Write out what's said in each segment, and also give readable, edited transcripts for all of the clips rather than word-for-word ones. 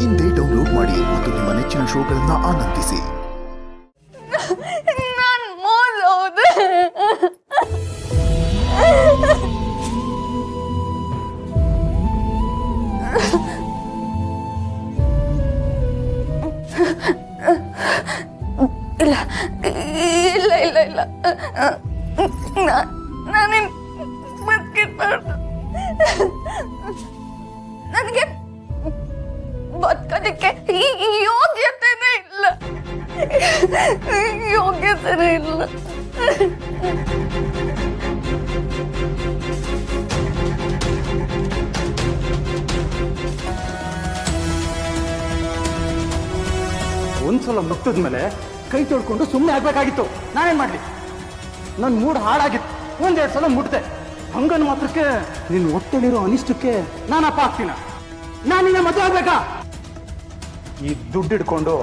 ಇಂದೇ ಡೌನ್ಲೋಡ್ ಮಾಡಿ ಮತ್ತು ನಿಮ್ಮ ನೆಚ್ಚಿನ ಶೋಗಳನ್ನು ಆನಂದಿಸಿ. ನಾನು ಮೋಸ ಹೋದೆ. ಇಲ್ಲ ಇಲ್ಲ ಇಲ್ಲ ಇಲ್ಲ ನಾನೇನು ಬದುಕಿರ್ಬಾರ್ದು. ನನಗೆ ಬದುಕೋದಕ್ಕೆ ಯೋಗ್ಯತೆನೇ ಇಲ್ಲ. ಯೋಗ್ಯತೆನೇ ಇಲ್ಲ. ಒಂದ್ಸಲ ಮುಟ್ಟಿದ್ಮೇಲೆ ಕೈ ತೊಳ್ಕೊಂಡು ಸುಮ್ಮನೆ ಆಗ್ಬೇಕಾಗಿತ್ತು. ನಾನೇನ್ ಮಾಡ್ಲಿ? ನನ್ನ ಮೂಡ್ ಹಾಳಾಗಿತ್ತು. ಒಂದೆರಡು ಸಲ ಮುಟ್ದೆ. ಹಂಗನ್ ಮಾತ್ರಕ್ಕೆ ನಿನ್ನ ಹೊಟ್ಟೆಲಿರೋ ಅನಿಷ್ಟಕ್ಕೆ ನಾನಪ್ಪ ಆಗ್ತೀನ? ನಾನು ನಿನ್ನ ಮದುವೆ ಆಗ್ಬೇಕಾ? ಈ ದುಡ್ಡು ಹಿಡ್ಕೊಂಡು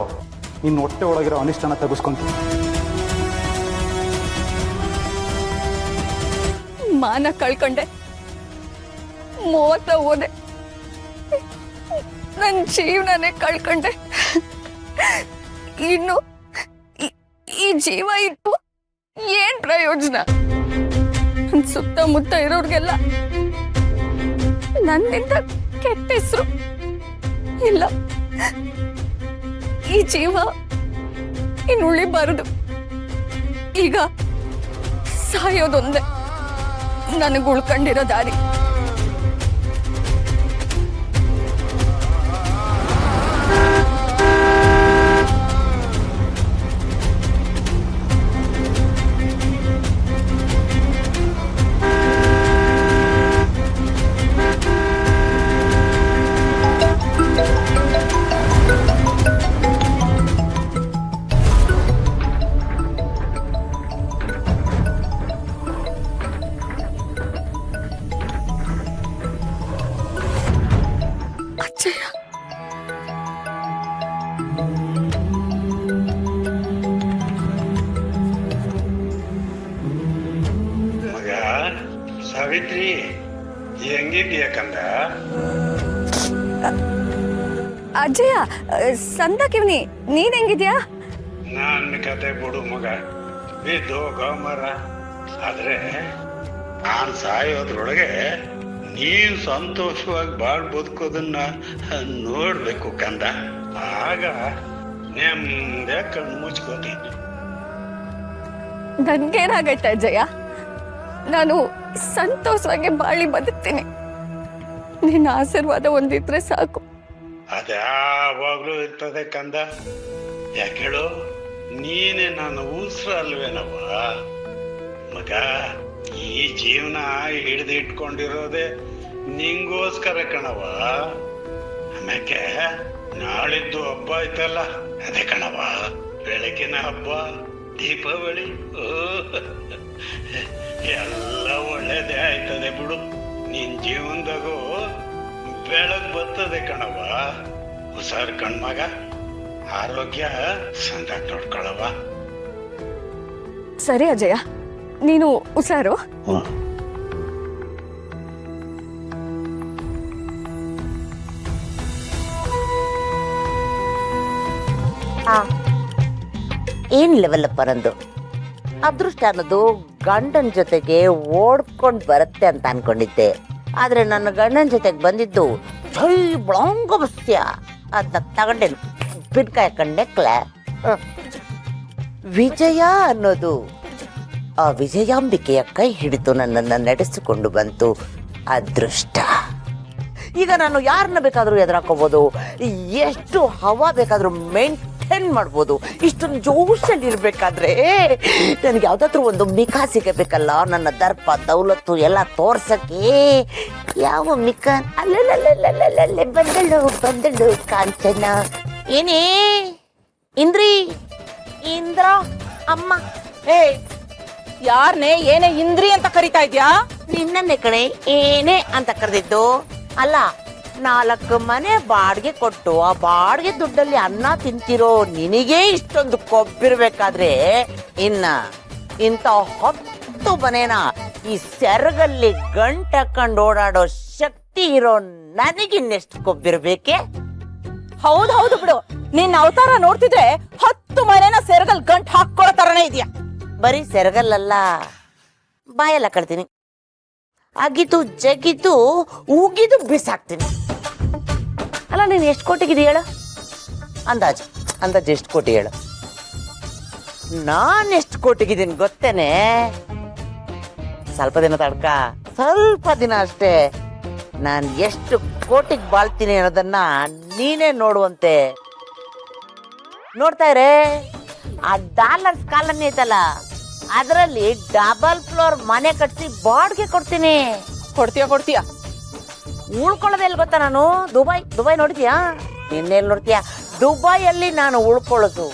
ನಿನ್ನ ಹೊಟ್ಟೆ ಒಳಗಿರೋ ಅನಿಷ್ಟನ ತೆಗೆಸ್ಕೊಂತೀನಿ. ಮಾನ ಕಳ್ಕೊಂಡೆ, ಮೋಸ ಹೋದೆ, ನನ್ನ ಜೀವನನೇ ಕಳ್ಕೊಂಡೆ. ಇನ್ನು ಈ ಜೀವ ಇಟ್ಟು ಏನ್ ಪ್ರಯೋಜನ? ಸುತ್ತಮುತ್ತ ಇರೋರ್ಗೆಲ್ಲ ನನ್ನಿಂದ ಕೆಟ್ಟ ಹೆಸರು. ಇಲ್ಲ, ಈ ಜೀವ ಇನ್ನು ಉಳಿಬಾರದು. ಈಗ ಸಾಯೋದೊಂದೇ ನನಗೆ ಉಳ್ಕೊಂಡಿರೋ ದಾರಿ. ಮಗ ಸಾವಿತ್ರಿ, ಹೆಂಗಿದ್ಯಾ ಕಂದ? ಅಜಯ, ಸಂದಕಿವ್ನಿ, ನೀನ್ ಹೆಂಗಿದ್ಯಾ? ನನ್ನ ಕತೆ ಬಿಡು ಮಗ, ಬಿದ್ದೋಗ ಮರ. ಆದ್ರೆ ನಾನ್ ಸಾಯೋದ್ರೊಳಗೆ ನೀನ್ ಸಂತೋಷವಾಗಿ ಬಾಳ್ ಬದುಕೋದನ್ನ ನೋಡ್ಬೇಕು ಕಂದ. ಆಗ ನೆಮ್ಮದಿ ಕಣ್ಣು ಮುಚ್ಕೋತೀನಿ. ನನ್ಗೇನಾಗೈತೆ ಅಜಯ? ನಾನು ಸಂತೋಷವಾಗಿ ಬಾಳಿ ಬದುಕ್ತೀನಿ. ನಿನ್ನ ಆಶೀರ್ವಾದ ಒಂದಿದ್ರೆ ಸಾಕು. ಅದ್ಯಾವಾಗ್ಲೂ ಇರ್ತದೆ ಕಂದ. ಯಾಕೇಳು, ನೀನೆ ನನ್ನ ಉಸಿರು ಅಲ್ವೇನವ ಮಗ. ಈ ಜೀವನ ಹಿಡಿದು ಇಟ್ಕೊಂಡಿರೋದೆ ನಿಂಗೋಸ್ಕರ ಕಣವ. ಆಮ್ಯಾಕೆ ನಾಳಿದ್ದು ಹಬ್ಬ ಐತಲ್ಲ, ಅದೇ ಕಣವ ಬೆಳಕಿನ ಹಬ್ಬ, ದೀಪಾವಳಿ. ಎಲ್ಲ ಒಳ್ಳೇದೇ ಆಯ್ತದೆ ಬಿಡು. ನಿನ್ ಜೀವನದಾಗೂ ಬೆಳಗ್ ಬರ್ತದೆ ಕಣವ. ಹುಷಾರ್ ಕಣ್ಮಗ, ಆರೋಗ್ಯ ಸಂದಾಗ್ ನೋಡ್ಕೊಳವ. ಸರಿ ಅಜಯ, ನೀನು ಹುಷಾರು. ಏನಿಲ್ಲವಲ್ಲಪ್ಪ ನಂದು ಅದೃಷ್ಟ ಅನ್ನೋದು ಗಂಡನ ಜೊತೆಗೆ ಓಡ್ಕೊಂಡು ಬರುತ್ತೆ ಅಂತ ಅನ್ಕೊಂಡಿದ್ದೆ. ಆದ್ರೆ ನನ್ನ ಗಂಡನ ಜೊತೆಗೆ ಬಂದಿದ್ದು ಜೈ ಬ್ಲಾಂಗವಸ್ಯ. ಅದನ್ನ ತಗೊಂಡೇನು ಪಿನ್ಕಾಯಿ ಕಂಡೆಕ್ಲೆ. ವಿಜಯ ಅನ್ನೋದು ಆ ವಿಜಯಾಂಬಿಕೆಯ ಕೈ ಹಿಡಿದು ನನ್ನನ್ನು ನಡೆಸಿಕೊಂಡು ಬಂತು ಅದೃಷ್ಟ. ಈಗ ನಾನು ಯಾರನ್ನ ಬೇಕಾದರೂ ಎದುರಾಕೋಬಹುದು, ಎಷ್ಟು ಹವಾ ಬೇಕಾದರೂ ಮೇಂಟೈನ್ ಮಾಡ್ಬೋದು. ಇಷ್ಟೊಂದು ಜೋಶಲ್ಲಿ ಇರಬೇಕಾದ್ರೆ ನನಗೆ ಯಾವುದಾದ್ರೂ ಒಂದು ಮಿಕಾ ಸಿಗಬೇಕಲ್ಲ. ನನ್ನ ದರ್ಪ ದೌಲತ್ತು ಎಲ್ಲ ತೋರ್ಸಕ್ಕೆ ಯಾವ ಮಿಕಾ? ಅಲ್ಲೇ ಬಂದಳು ಕಾಂಚನ. ಏನೇ ಇಂದ್ರಿ, ಇಂದ್ರ ಅಮ್ಮ. ಏ, ಯಾರನ್ನೇ ಏನೇ ಇಂದ್ರಿ ಅಂತ ಕರಿತಾ ಇದ್ಯಾ? ನಿನ್ನನ್ನೇ ಕಣೆ ಏನೇ ಅಂತ ಕರೆದಿದ್ದು. ಅಲ್ಲ, 4 ಮನೆ ಬಾಡಿಗೆ ಕೊಟ್ಟು ಆ ಬಾಡಿಗೆ ದುಡ್ಡಲ್ಲಿ ಅನ್ನ ತಿಂತಿರೋ ನಿನಗೆ ಇಷ್ಟೊಂದು ಕೊಬ್ಬಿರ್ಬೇಕಾದ್ರೆ ಇಂಥ 10 ಮನೆನ ಈ ಸೆರಗಲ್ಲಿ ಗಂಟು ಹಾಕೊಂಡು ಓಡಾಡೋ ಶಕ್ತಿ ಇರೋ ನನಗಿನ್ನೆಷ್ಟು ಕೊಬ್ಬಿರ್ಬೇಕೆ? ಹೌದ್ ಹೌದು ಬಿಡು, ನಿನ್ನ ಅವತಾರ ನೋಡ್ತಿದ್ರೆ 10 ಮನೆನ ಸೆರಗಲ್ ಗಂಟ್ ಹಾಕೊಳ್ಳೋ ತರನೇ ಇದೆಯಾ. ಬರೀ ಸೆರಗಲ್ಲಲ್ಲ, ಬಾಯೆಲ್ಲ ಕಡ್ತೀನಿ, ಅಗಿತು ಜಗಿತು ಉಗಿದು ಬಿಸಾಕ್ತೀನಿ. ಅಲ್ಲ, ನೀನು ಎಷ್ಟು ಕೋಟಿಗಿದೆ ಹೇಳು? ಅಂದಾಜು ಎಷ್ಟು ಕೋಟಿ ಹೇಳು? ನಾನು ಎಷ್ಟು ಕೋಟಿಗಿದ್ದೀನಿ ಗೊತ್ತೇನೆ? ಸ್ವಲ್ಪ ದಿನ ತಡ್ಕ, ಸ್ವಲ್ಪ ದಿನ ಅಷ್ಟೇ. ನಾನು ಎಷ್ಟು ಕೋಟಿಗೆ ಬಾಳ್ತೀನಿ ಅನ್ನೋದನ್ನ ನೀನೇ ನೋಡುವಂತೆ. ನೋಡ್ತಾ ಇರೇ, ಆ ಡಾಲರ್ಸ್ ಕಾಲನಿ ಐತಲ್ಲ, ಅದರಲ್ಲಿ ಡಬಲ್ ಫ್ಲೋರ್ ಮನೆ ಕಟ್ಸಿ ಬಾಡ್ಗೆ ಕೊಡ್ತೀನಿ. ಕೊಡ್ತೀಯ ಉಳ್ಕೊಳ್ಳೋದು ಎಲ್ಲಿ ಗೊತ್ತಾ? ನಾನು ದುಬೈ ನೋಡಿದ್ಯಾ? ನಿನ್ನೆಲ್ಲಿ ನೋಡ್ತೀಯಾ? ದುಬೈಯಲ್ಲಿ ನಾನು ಉಳ್ಕೊಳ್ಳೋದು.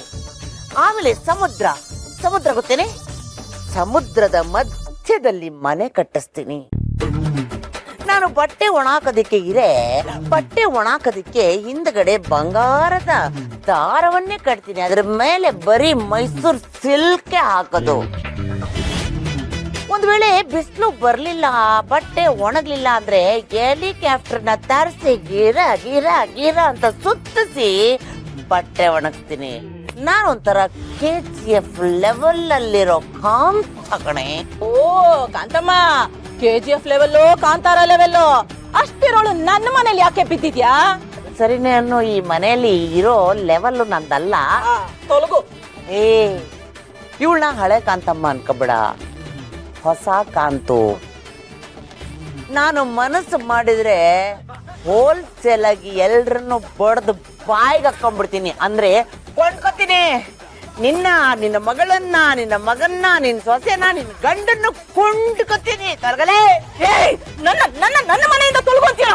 ಆಮೇಲೆ ಸಮುದ್ರ ಗೊತ್ತೇನೆ? ಸಮುದ್ರದ ಮಧ್ಯದಲ್ಲಿ ಮನೆ ಕಟ್ಟಿಸ್ತೀನಿ. ನಾನು ಬಟ್ಟೆ ಒಣಾಕೋದಿಕ್ಕೆ ಹಿಂದ್ಗಡೆ ಬಂಗಾರದ ದಾರವನ್ನೇ ಕಟ್ತೀನಿ. ಅದ್ರ ಮೇಲೆ ಬರೀ ಮೈಸೂರು ಸಿಲ್ಕೆ ಹಾಕೋದು. ಒಂದ್ ವೇಳೆ ಬಿಸಿಲು ಬರ್ಲಿಲ್ಲ, ಬಟ್ಟೆ ಒಣಗ್ಲಿಲ್ಲ ಅಂದ್ರೆ ಹೆಲಿಕಾಪ್ಟರ್ನ ತರಿಸಿ ಗಿರ ಗಿರ ಗಿರ ಅಂತ ಸುತ್ತಿಸಿ ಬಟ್ಟೆ ಒಣಗಿಸ್ತೀನಿ. ನಾನೊಂಥರ KGF ಲೆವೆಲ್ ಅಲ್ಲಿರೋ ಕಾಂತ ಕಣೆ. ಓ Kanthamma, KGF level, Kantara level ಅಷ್ಟಿರೋಳು ನನ್ನ ಮನೇಲಿ ಯಾಕೆ ಬಿದ್ದಿದ್ಯಾ? ಸರಿನೇ ಅನ್ನೋ, ಈ ಮನೆಯಲ್ಲಿ ಇರೋ ಲೆವೆಲ್ ನಂದಲ್ಲ. ತೊಲಗು. ಇವಳನ್ನ ಹಳೆ ಕಾಂತಮ್ಮ ಅನ್ಕೋಬೇಡ, ಹೊಸ ಕಾಂತು. ನಾನು ಮನಸ್ಸು ಮಾಡಿದ್ರೆ ಹೋಲ್ಸೇಲ್ ಆಗಿ ಎಲ್ರನ್ನು ಬಡ್ದು ಬಾಯಿಗೆ ಹಾಕೊಂಡ್ಬಿಡ್ತೀನಿ. ಅಂದ್ರೆ ಕೊಂಡ್ಕೊತೀನಿ. ನಿನ್ನ ಮಗಳನ್ನ, ನಿನ್ನ ಮಗನ್ನ, ನಿನ್ನ ಸೊಸೆನ, ನಿನ್ನ ಗಂಡನ್ನು ಕೊಂಡ್ಕೊತೀನಿ. ತರಗಲೇ ನನ್ನ ಮನೆಯಿಂದ ತೊಲಗೊಂತೀಯ?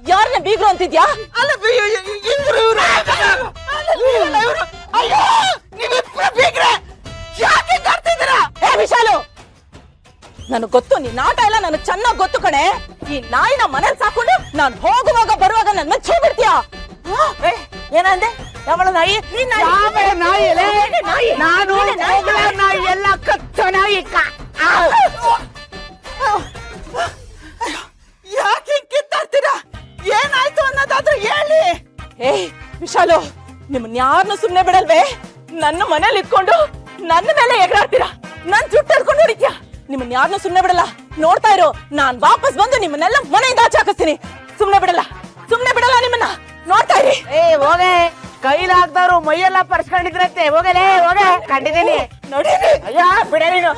ಯಾರನ್ನ ಬೀಗ್ರು ಅಂತಿದ್ಯಾ? ವಿಶಾಲು, ನನಗ್ ಗೊತ್ತು, ನಿನ್ನ ಆಟ ಎಲ್ಲ ನನಗ್ ಚೆನ್ನಾಗ್ ಗೊತ್ತು ಕಣೆ. ಈ ನಾಯಿನ ಮನೇಲಿ ಸಾಕೊಂಡು ನಾನ್ ಹೋಗುವಾಗ ಬರುವಾಗ ನನ್ ಮೇಲೆ ಛೂ ಬಿಡ್ತೀಯ. ಏನಂದೆ? ಯಾವಳ ನಾಯಿ? ನಾನು ನಾಯಿ ಎಲ್ಲ ಕಚ್ಚ ನಾಯಿ. ಯಾಕೆ ಕಿತ್ತಾಡ್ತೀರಾ? ಏನಾಯ್ತು ಅನ್ನೋದಾದ್ರೂ ಹೇಳಿ. ವಿಶಾಲು, ನಿಮ್ಮನ್ನ ಯಾರನ್ನು ಸುಮ್ನೆ ಬಿಡಲ್ವೇ? ನನ್ನ ಮನೇಲಿ ಇಟ್ಕೊಂಡು ನನ್ನ ಮೇಲೆ ಎಗರಾಡ್ತೀರಾ, ನನ್ ಜುಟ್ಟು ಹಿಡ್ಕೊಂಡು ಹೊಡಿತೀಯ. ನಿಮ್ಮನ್ನ ಯಾರನ್ನು ಸುಮ್ನೆ ಬಿಡಲ್ಲ. ನೋಡ್ತಾ ಇರೋ, ನಾನ್ ವಾಪಸ್ ಬಂದು ನಿಮ್ಮನ್ನೆಲ್ಲ ಮನೆಯಿಂದ ಆಚೆ ಹಾಕಿಸ್ತೀನಿ. ಸುಮ್ನೆ ಬಿಡಲ್ಲ ನಿಮ್ಮನ್ನ. ನೋಡ್ತಾ ಇರಿ. ಹೋಗೆ, ಕೈಲಾಗ್ದವ್ರು ಮೈಯೆಲ್ಲ ಪರ್ಸ್ಕೊಂಡಿದ್ರಂತೆ. ಹೋಗಲೇ, ಕಂಡಿದ್ದೀನಿ. ನೋಡಿ, ಅಯ್ಯ ಬಿಡ ನೀನು.